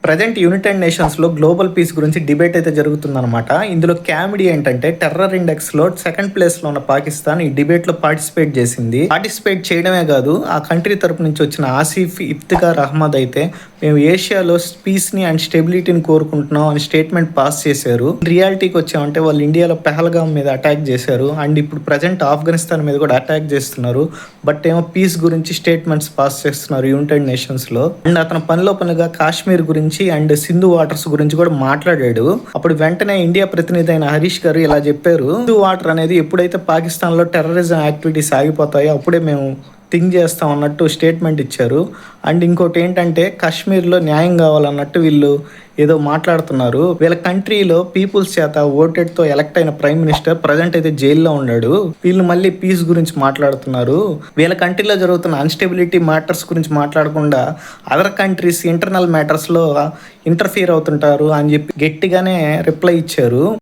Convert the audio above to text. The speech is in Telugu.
ప్రజెంట్ యునైటెడ్ నేషన్స్లో గ్లోబల్ పీస్ గురించి డిబేట్ అయితే జరుగుతుందన్నమాట. ఇందులో కామెడీ ఏంటంటే టెర్రర్ ఇండెక్స్లో సెకండ్ ప్లేస్లో ఉన్న పాకిస్తాన్ ఈ డిబేట్లో పార్టిసిపేట్ చేసింది. పార్టిసిపేట్ చేయడమే కాదు, ఆ కంట్రీ తరపు నుంచి వచ్చిన ఆసిఫ్ ఇఫ్తికార్ అహ్మద్ అయితే మేము ఏషియాలో పీస్ని అండ్ స్టెబిలిటీని కోరుకుంటున్నాం అని స్టేట్మెంట్ పాస్ చేశారు. రియాలిటీకి వచ్చామంటే వాళ్ళు ఇండియాలో పెహల్గాం మీద అటాక్ చేశారు అండ్ ఇప్పుడు ప్రజెంట్ ఆఫ్ఘనిస్తాన్ మీద కూడా అటాక్ చేస్తున్నారు. బట్ ఏమో పీస్ గురించి స్టేట్మెంట్స్ పాస్ చేస్తున్నారు యునైటెడ్ నేషన్స్లో. అండ్ అతను పనిగా కాశ్మీర్ గురించి అండ్ సింధు వాటర్స్ గురించి కూడా మాట్లాడాడు. అప్పుడు వెంటనే ఇండియా ప్రతినిధి అయిన హరీష్ గారు ఇలా చెప్పారు, సింధు వాటర్ అనేది ఎప్పుడైతే పాకిస్తాన్ లో టెర్రరిజం యాక్టివిటీస్ ఆగిపోతాయో అప్పుడే మేము థింక్ చేస్తాం అన్నట్టు స్టేట్మెంట్ ఇచ్చారు. అండ్ ఇంకోటి ఏంటంటే కాశ్మీర్లో న్యాయం కావాలన్నట్టు వీళ్ళు ఏదో మాట్లాడుతున్నారు. వీళ్ళ కంట్రీలో పీపుల్స్ చేత ఓటెడ్తో ఎలక్ట్ అయిన ప్రైమ్ మినిస్టర్ ప్రజెంట్ అయితే జైల్లో ఉన్నాడు. వీళ్ళు మళ్ళీ పీస్ గురించి మాట్లాడుతున్నారు. వీళ్ళ కంట్రీలో జరుగుతున్న అన్స్టెబిలిటీ మ్యాటర్స్ గురించి మాట్లాడకుండా అదర్ కంట్రీస్ ఇంటర్నల్ మ్యాటర్స్లో ఇంటర్ఫియర్ అవుతుంటారు అని చెప్పి గట్టిగానే రిప్లై ఇచ్చారు.